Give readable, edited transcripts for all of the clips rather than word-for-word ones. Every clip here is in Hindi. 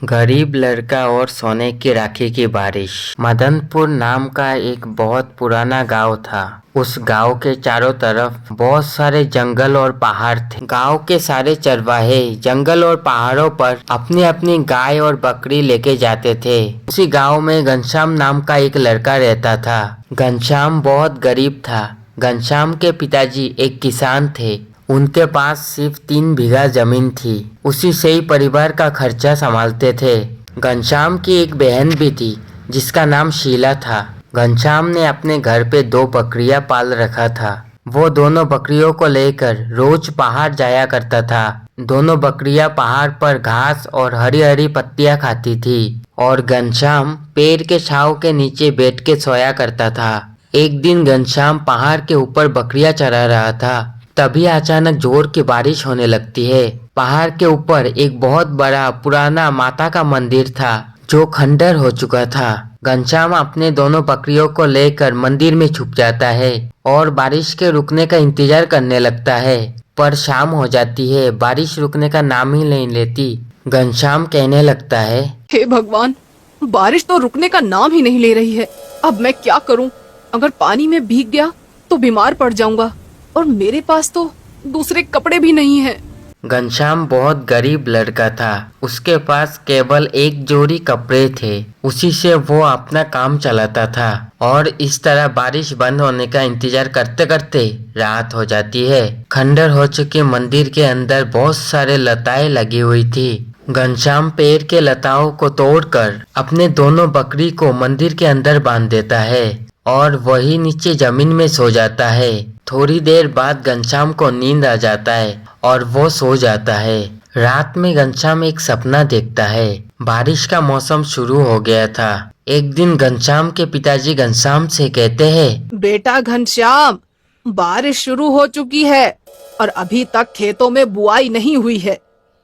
गरीब लड़का और सोने की राखी की बारिश। मदनपुर नाम का एक बहुत पुराना गांव था। उस गांव के चारों तरफ बहुत सारे जंगल और पहाड़ थे। गांव के सारे चरवाहे जंगल और पहाड़ों पर अपनी अपनी गाय और बकरी लेके जाते थे। उसी गांव में घनश्याम नाम का एक लड़का रहता था। घनश्याम बहुत गरीब था। घनश्याम के पिताजी एक किसान थे। उनके पास सिर्फ 3 बीघा जमीन थी। उसी से ही परिवार का खर्चा संभालते थे। घनश्याम की एक बहन भी थी जिसका नाम शीला था। घनश्याम ने अपने घर पे 2 बकरियां पाल रखा था। वो दोनों बकरियों को लेकर रोज पहाड़ जाया करता था। दोनों बकरियां पहाड़ पर घास और हरी हरी पत्तियां खाती थी और घनश्याम पेड़ के छांव के नीचे बैठ के सोया करता था। एक दिन घनश्याम पहाड़ के ऊपर बकरियां चरा रहा था। तभी अचानक जोर की बारिश होने लगती है। पहाड़ के ऊपर एक बहुत बड़ा पुराना माता का मंदिर था जो खंडर हो चुका था। घनश्याम अपने दोनों बकरियों को लेकर मंदिर में छुप जाता है और बारिश के रुकने का इंतजार करने लगता है। पर शाम हो जाती है, बारिश रुकने का नाम ही नहीं लेती। घनश्याम कहने लगता है, हे भगवान, बारिश तो रुकने का नाम ही नहीं ले रही है। अब मैं क्या करूं? अगर पानी में भीग गया तो बीमार पड़ जाऊंगा और मेरे पास तो दूसरे कपड़े भी नहीं हैं। घनश्याम बहुत गरीब लड़का था। उसके पास केवल एक जोड़ी कपड़े थे। उसी से वो अपना काम चलाता था और इस तरह बारिश बंद होने का इंतजार करते करते रात हो जाती है। खंडर हो चुके मंदिर के अंदर बहुत सारे लताएं लगी हुई थी। घनश्याम पेड़ के लताओं को तोड़कर अपने दोनों बकरी को मंदिर के अंदर बांध देता है और वही नीचे जमीन में सो जाता है। थोड़ी देर बाद घनश्याम को नींद आ जाता है और वो सो जाता है। रात में घनश्याम एक सपना देखता है। बारिश का मौसम शुरू हो गया था। एक दिन घनश्याम के पिताजी घनश्याम से कहते हैं, बेटा घनश्याम, बारिश शुरू हो चुकी है और अभी तक खेतों में बुआई नहीं हुई है।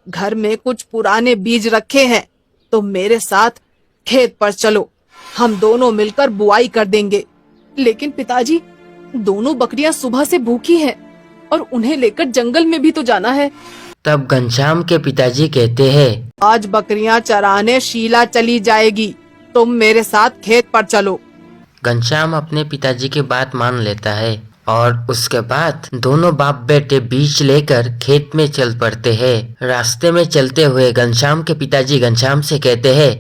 घर में कुछ पुराने बीज रखे हैं, तो मेरे साथ खेत पर चलो, हम दोनों मिलकर बुआई कर देंगे। लेकिन पिताजी, दोनों बकरियां सुबह से भूखी हैं और उन्हें लेकर जंगल में भी तो जाना है। तब घनश्याम के पिताजी कहते हैं, आज बकरियां चराने शीला चली जाएगी, तुम मेरे साथ खेत पर चलो। घनश्याम अपने पिताजी की बात मान लेता है और उसके बाद दोनों बाप बेटे बीज लेकर खेत में चल पड़ते हैं। रास्ते में चलते हुए घनश्याम के पिताजी घनश्याम से कहते हैं,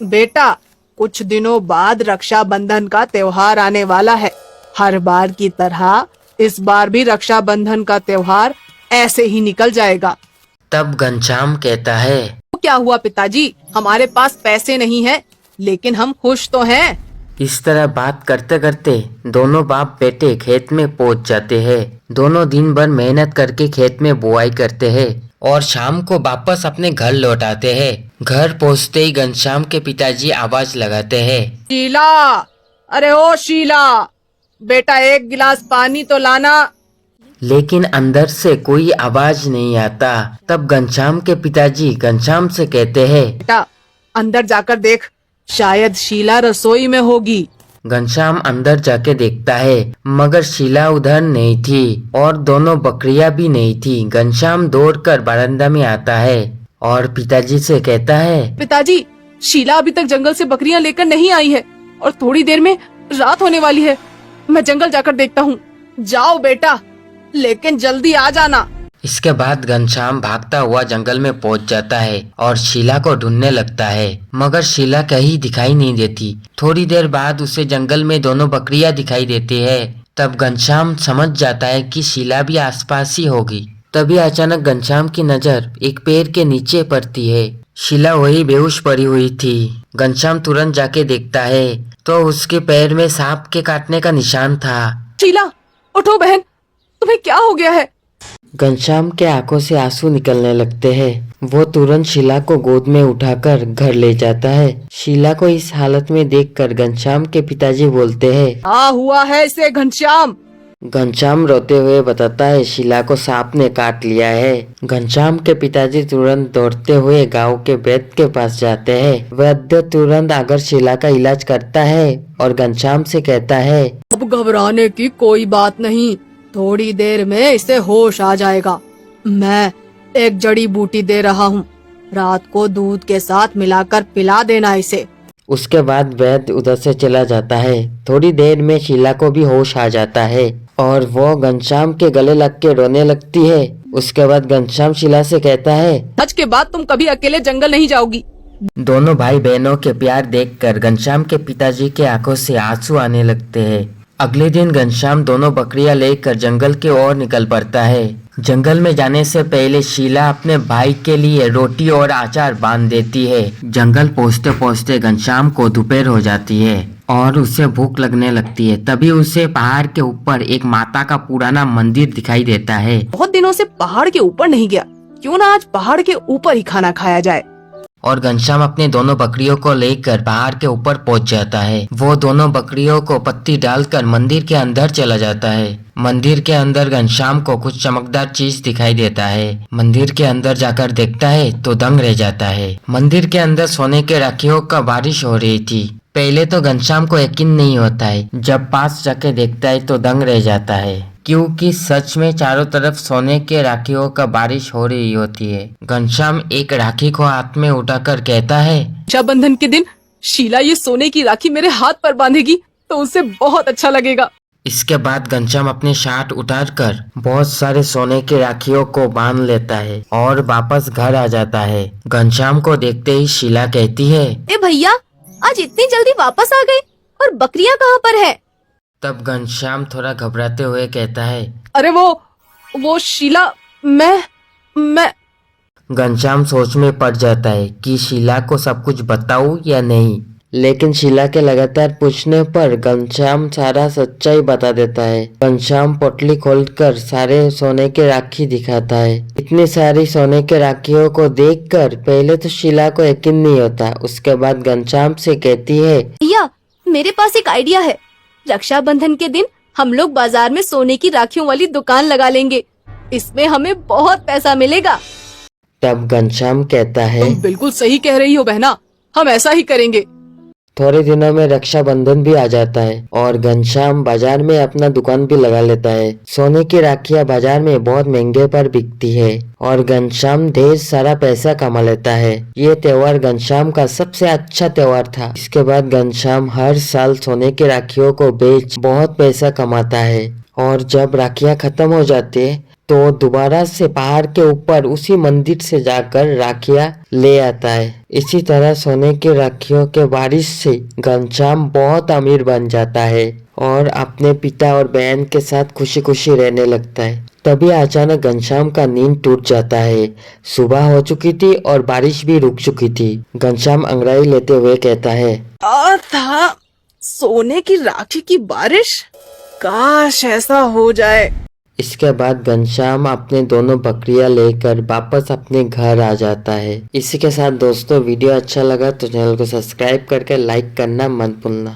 बेटा, कुछ दिनों बाद रक्षाबंधन का त्योहार आने वाला है। हर बार की तरह इस बार भी रक्षाबंधन का त्योहार ऐसे ही निकल जाएगा। तब घनश्याम कहता है, तो क्या हुआ पिताजी, हमारे पास पैसे नहीं हैं, लेकिन हम खुश तो हैं। इस तरह बात करते करते दोनों बाप बेटे खेत में पहुंच जाते हैं। दोनों दिन भर मेहनत करके खेत में बुआई करते हैं और शाम को वापस अपने घर लौट आते हैं। घर पहुंचते ही घनश्याम के पिताजी आवाज लगाते हैं, शीला, अरे ओ शीला, बेटा एक गिलास पानी तो लाना। लेकिन अंदर से कोई आवाज नहीं आता। तब घनश्याम के पिताजी घनश्याम से कहते हैं, बेटा अंदर जाकर देख, शायद शीला रसोई में होगी। घनश्याम अंदर जाके देखता है मगर शीला उधर नहीं थी और दोनों बकरियां भी नहीं थी। घनश्याम दौड़कर बरामदा में आता है और पिताजी से कहता है, पिताजी, शीला अभी तक जंगल से बकरियां लेकर नहीं आई है और थोड़ी देर में रात होने वाली है। मैं जंगल जाकर देखता हूँ। जाओ बेटा, लेकिन जल्दी आ जाना। इसके बाद घनश्याम भागता हुआ जंगल में पहुंच जाता है और शीला को ढूंढने लगता है मगर शीला कहीं दिखाई नहीं देती। थोड़ी देर बाद उसे जंगल में दोनों बकरियां दिखाई देती है। तब घनश्याम समझ जाता है कि शीला भी आसपास ही होगी। तभी अचानक घनश्याम की नजर एक पेड़ के नीचे पड़ती है। शीला वही बेहोश पड़ी हुई थी। घनश्याम तुरंत जाके देखता है तो उसके पैर में सांप के काटने का निशान था। शीला, उठो बहन, तुम्हें क्या हो गया है? घनश्याम के आंखों से आंसू निकलने लगते हैं। वो तुरंत शीला को गोद में उठाकर घर ले जाता है। शीला को इस हालत में देखकर घनश्याम के पिताजी बोलते हैं, क्या हुआ है इसे घनश्याम? घनश्याम रोते हुए बताता है, शीला को सांप ने काट लिया है। घनश्याम के पिताजी तुरंत दौड़ते हुए गांव के वैद्य के पास जाते हैं। वैद्य तुरंत आकर शीला का इलाज करता है और घनश्याम से कहता है, अब घबराने की कोई बात नहीं, थोड़ी देर में इसे होश आ जाएगा। मैं एक जड़ी बूटी दे रहा हूँ, रात को दूध के साथ मिलाकर पिला देना इसे। उसके बाद वैद्य उधर से चला जाता है। थोड़ी देर में शीला को भी होश आ जाता है और वो घनश्याम के गले लग के रोने लगती है। उसके बाद घनश्याम शीला से कहता है, आज के बाद तुम कभी अकेले जंगल नहीं जाओगी। दोनों भाई बहनों के प्यार देखकर घनश्याम के पिताजी के आंखों से आंसू आने लगते हैं। अगले दिन घनश्याम दोनों बकरियां लेकर जंगल की ओर निकल पड़ता है। जंगल में जाने से पहले शीला अपने भाई के लिए रोटी और अचार बांध देती है। जंगल पहुंचते पहुंचते घनश्याम को दोपहर हो जाती है और उसे भूख लगने लगती है। तभी उसे पहाड़ के ऊपर एक माता का पुराना मंदिर दिखाई देता है। बहुत दिनों से पहाड़ के ऊपर नहीं गया, क्यों ना आज पहाड़ के ऊपर ही खाना खाया जाए। और घनश्याम अपने दोनों बकरियों को लेकर पहाड़ के ऊपर पहुंच जाता है। वो दोनों बकरियों को पत्ती डालकर मंदिर के अंदर चला जाता है। मंदिर के अंदर घनश्याम को कुछ चमकदार चीज दिखाई देता है। मंदिर के अंदर जाकर देखता है तो दंग रह जाता है। मंदिर के अंदर सोने के राखियों का बारिश हो रही थी। पहले तो घनश्याम को यकीन नहीं होता है, जब पास जाके देखता है तो दंग रह जाता है, क्योंकि सच में चारों तरफ सोने के राखियों का बारिश हो रही होती है। घनश्याम एक राखी को हाथ में उठाकर कहता है, रक्षाबंधन के दिन शीला ये सोने की राखी मेरे हाथ पर बांधेगी तो उसे बहुत अच्छा लगेगा। इसके बाद घनश्याम अपनी शार्ट उतारकर बहुत सारे सोने की राखियों को बांध लेता है और वापस घर आ जाता है। घनश्याम को देखते ही शीला कहती है, ए भैया, आज इतनी जल्दी वापस आ गए और बकरियां कहाँ पर है? तब घनश्याम थोड़ा घबराते हुए कहता है, अरे वो शीला, मैं घनश्याम सोच में पड़ जाता है कि शीला को सब कुछ बताऊं या नहीं। लेकिन शीला के लगातार पूछने पर घनश्याम सारा सच्चाई बता देता है। घनश्याम पोटली खोलकर सारे सोने के राखी दिखाता है। इतनी सारी सोने के राखियों को देखकर पहले तो शीला को यकीन नहीं होता। उसके बाद घनश्याम से कहती है, भैया, मेरे पास एक आइडिया है। रक्षाबंधन के दिन हम लोग बाजार में सोने की राखियों वाली दुकान लगा लेंगे, इसमें हमें बहुत पैसा मिलेगा। तब घनश्याम कहता है, तुम बिल्कुल सही कह रही हो बहना, हम ऐसा ही करेंगे। थोड़े दिनों में रक्षाबंधन भी आ जाता है और घनश्याम बाजार में अपना दुकान भी लगा लेता है। सोने की राखियां बाजार में बहुत महंगे पर बिकती है और घनश्याम ढेर सारा पैसा कमा लेता है। ये त्योहार घनश्याम का सबसे अच्छा त्योहार था। इसके बाद घनश्याम हर साल सोने की राखियों को बेच बहुत पैसा कमाता है और जब राखियां खत्म हो जाती है तो दोबारा से पहाड़ के ऊपर उसी मंदिर से जाकर राखियां ले आता है। इसी तरह सोने की राखियों के बारिश से घनश्याम बहुत अमीर बन जाता है और अपने पिता और बहन के साथ खुशी खुशी रहने लगता है। तभी अचानक घनश्याम का नींद टूट जाता है। सुबह हो चुकी थी और बारिश भी रुक चुकी थी। घनश्याम अंगड़ाई लेते हुए कहता है, था सोने की राखी की बारिश, काश ऐसा हो जाए। इसके बाद घनश्याम अपने दोनों बकरियां लेकर वापस अपने घर आ जाता है। इसी के साथ दोस्तों, वीडियो अच्छा लगा तो चैनल को सब्सक्राइब करके लाइक करना मत भूलना।